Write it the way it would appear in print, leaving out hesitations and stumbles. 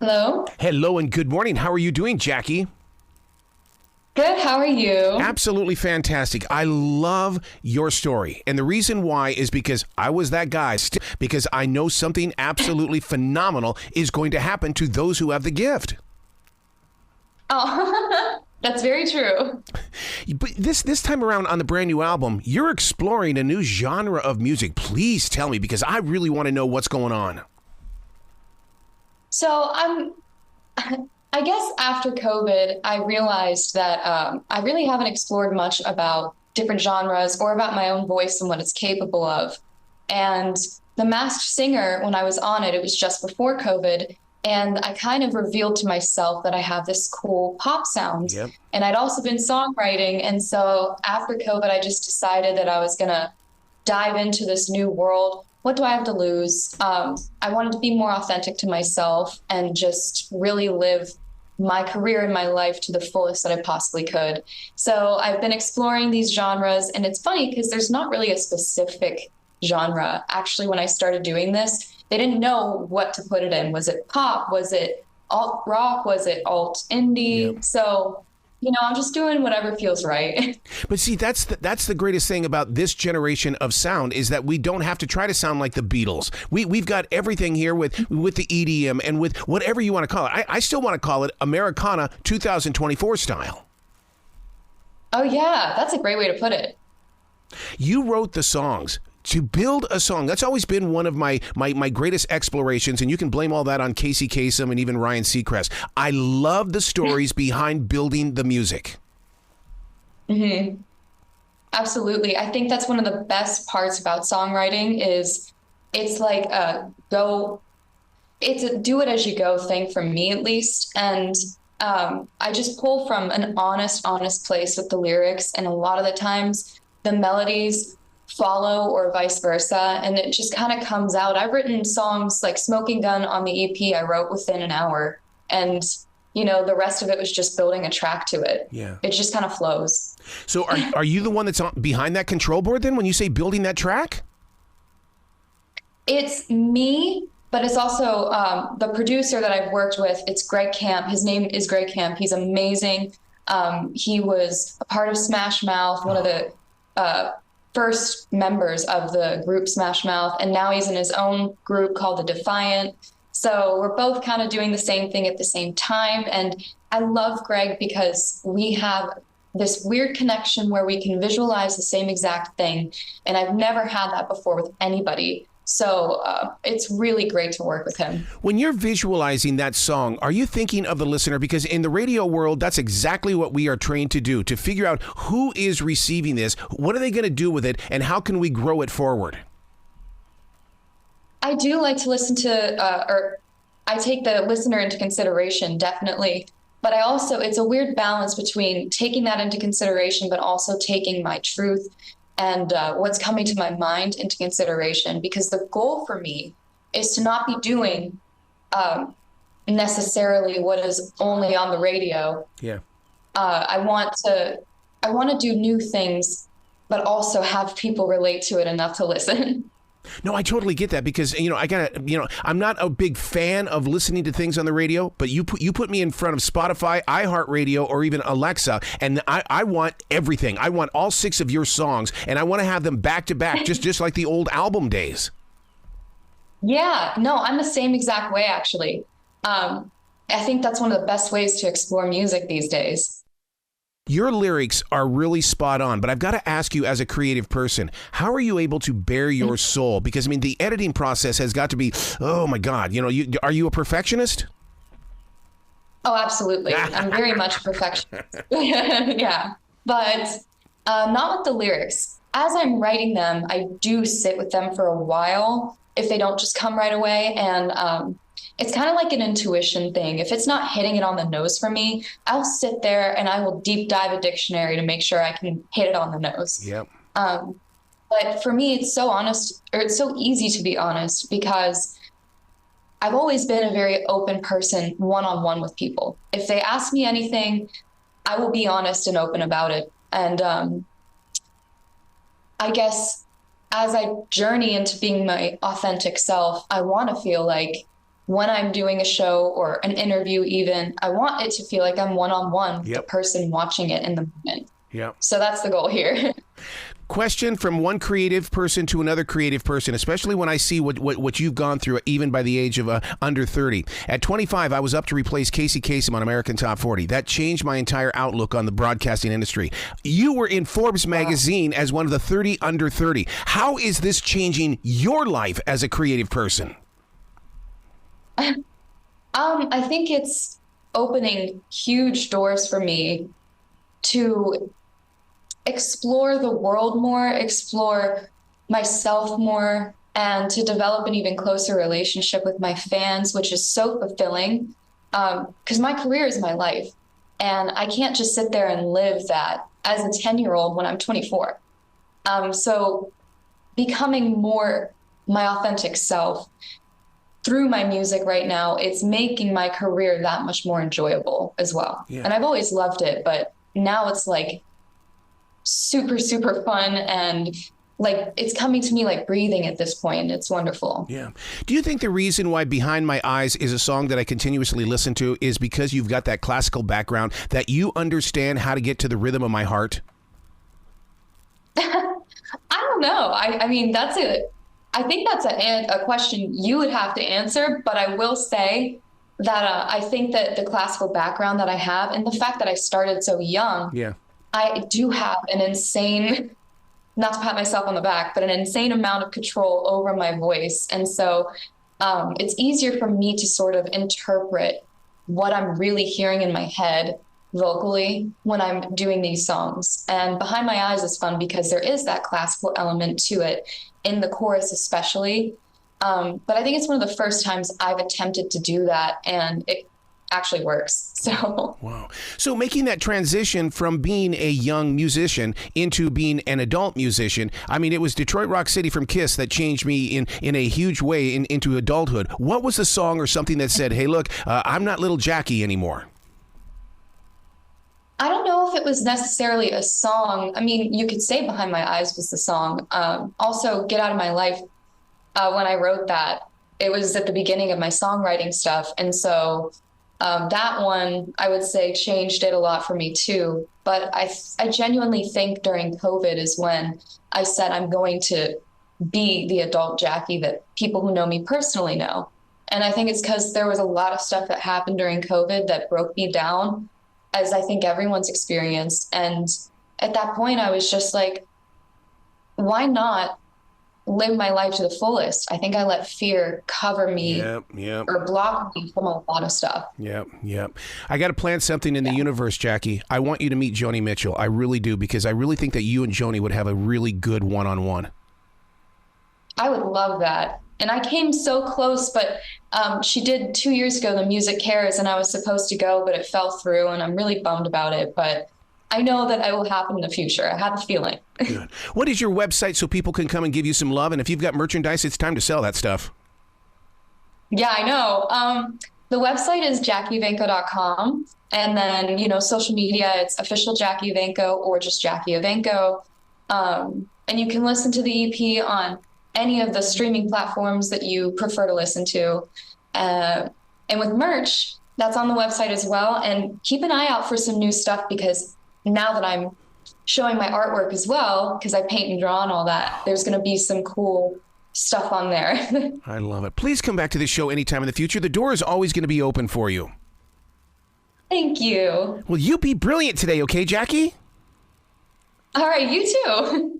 Hello. Hello and good morning. How are you doing, Jackie? Good. How are you? Absolutely fantastic. I love your story. And the reason why is because I was that guy. Because I know something absolutely phenomenal is going to happen to those who have the gift. Oh, that's very true. But this time around on the brand new album, you're exploring a new genre of music. Please tell me, because I really want to know what's going on. So I guess after COVID, I realized that I really haven't explored much about different genres or about my own voice and what it's capable of. And The Masked Singer, when I was on it, it was just before COVID. And I kind of revealed to myself that I have this cool pop sound. Yep. And I'd also been songwriting. And so after COVID, I just decided that I was going to dive into this new world. What do I have to lose? I wanted to be more authentic to myself and just really live my career and my life to the fullest that I possibly could. So I've been exploring these genres, and it's funny because there's not really a specific genre. Actually, when I started doing this, they didn't know what to put it in. Was it pop? Was it alt rock? Was it alt indie? Yep. So, I'm just doing whatever feels right. But see, that's the greatest thing about this generation of sound is that we don't have to try to sound like the Beatles. We've got everything here with the EDM and with whatever you want to call it. I still want to call it Americana 2024 style. Oh, yeah, that's a great way to put it. You wrote the songs. To build a song, that's always been one of my greatest explorations, and you can blame all that on Casey Kasem and even Ryan Seacrest. I love the stories behind building the music. Mm-hmm. Absolutely. I think that's one of the best parts about songwriting is it's like it's a do it as you go thing for me, at least. And I just pull from an honest place with the lyrics, and a lot of the times the melodies follow or vice versa, and it just kind of comes out. I've written songs like Smoking Gun on the EP I wrote within an hour, and the rest of it was just building a track to it. Yeah, it just kind of flows. So are you the one that's behind that control board then when you say building that track? It's me, but it's also the producer that I've worked with. It's Greg Camp. His name is Greg Camp. He's amazing. He was a part of Smash Mouth, one of the first members of the group Smash Mouth, and now he's in his own group called The Defiant. So we're both kind of doing the same thing at the same time. And I love Greg because we have this weird connection where we can visualize the same exact thing. And I've never had that before with anybody. So it's really great to work with him. When you're visualizing that song, are you thinking of the listener? Because in the radio world, that's exactly what we are trained to do, to figure out who is receiving this, what are they going to do with it, and how can we grow it forward? I do like to listen to, or I take the listener into consideration, definitely. But it's a weird balance between taking that into consideration, but also taking my truth and what's coming to my mind into consideration, because the goal for me is to not be doing necessarily what is only on the radio. Yeah. I want to do new things, but also have people relate to it enough to listen. No, I totally get that because, I'm not a big fan of listening to things on the radio, but you put me in front of Spotify, iHeartRadio, or even Alexa, and I want everything. I want all 6 of your songs, and I want to have them back to back, just like the old album days. Yeah, no, I'm the same exact way, actually. I think that's one of the best ways to explore music these days. Your lyrics are really spot on, but I've got to ask you as a creative person, how are you able to bare your soul? Because, the editing process has got to be, oh my God, are you a perfectionist? Oh, absolutely. I'm very much a perfectionist. Yeah, but not with the lyrics. As I'm writing them, I do sit with them for a while if they don't just come right away. And it's kind of like an intuition thing. If it's not hitting it on the nose for me, I'll sit there and I will deep dive a dictionary to make sure I can hit it on the nose. Yep. But for me, it's so easy to be honest, because I've always been a very open person one-on-one with people. If they ask me anything, I will be honest and open about it. And I guess as I journey into being my authentic self, I want to feel like when I'm doing a show or an interview, even, I want it to feel like I'm one-on-one with the person watching it in the moment. Yep. So that's the goal here. Question from one creative person to another creative person, especially when I see what you've gone through, even by the age of under 30. At 25, I was up to replace Casey Kasem on American Top 40. That changed my entire outlook on the broadcasting industry. You were in Forbes Magazine as one of the 30 under 30. How is this changing your life as a creative person? I think it's opening huge doors for me to explore the world more, explore myself more, and to develop an even closer relationship with my fans, which is so fulfilling, because my career is my life. And I can't just sit there and live that as a 10-year-old when I'm 24. So becoming more my authentic self through my music right now, it's making my career that much more enjoyable as well. Yeah. And I've always loved it, but now it's like super, super fun, and like it's coming to me like breathing at this point. It's wonderful. Yeah. Do you think the reason why Behind My Eyes is a song that I continuously listen to is because you've got that classical background, that you understand how to get to the rhythm of my heart? I don't know. I mean, I think that's a question you would have to answer, but I will say that I think that the classical background that I have, and the fact that I started so young, I do have an insane, not to pat myself on the back, but an insane amount of control over my voice. And so it's easier for me to sort of interpret what I'm really hearing in my head vocally when I'm doing these songs. And Behind My Eyes is fun because there is that classical element to it, in the chorus especially. But I think it's one of the first times I've attempted to do that, and it actually works. So wow. So making that transition from being a young musician into being an adult musician, I mean, it was Detroit Rock City from Kiss that changed me in a huge way into adulthood. What was the song or something that said, hey, look, I'm not little Jackie anymore? I don't know if it was necessarily a song. I mean, you could say Behind My Eyes was the song. Also, Get Out of My Life, when I wrote that, it was at the beginning of my songwriting stuff. And so that one, I would say, changed it a lot for me too. But I genuinely think during COVID is when I said I'm going to be the adult Jackie that people who know me personally know. And I think it's because there was a lot of stuff that happened during COVID that broke me down, as I think everyone's experienced. And at that point, I was just like, why not live my life to the fullest? I think I let fear cover me or block me from a lot of stuff. Yep. I got to plant something in the universe, Jackie. I want you to meet Joni Mitchell. I really do, because I really think that you and Joni would have a really good one-on-one. I would love that. And I came so close, but she did 2 years ago, the Music Cares, and I was supposed to go, but it fell through, and I'm really bummed about it. But I know that it will happen in the future. I have a feeling. Good. What is your website so people can come and give you some love? And if you've got merchandise, it's time to sell that stuff. Yeah, I know. The website is JackieEvancho.com. And then, social media, it's official Jackie Evancho or just Jackie Evancho. And you can listen to the EP on any of the streaming platforms that you prefer to listen to. And with merch, that's on the website as well. And keep an eye out for some new stuff, because now that I'm showing my artwork as well, because I paint and draw and all that, there's going to be some cool stuff on there. I love it. Please come back to this show anytime in the future. The door is always going to be open for you. Thank you. Well, you be brilliant today, okay, Jackie? All right, you too.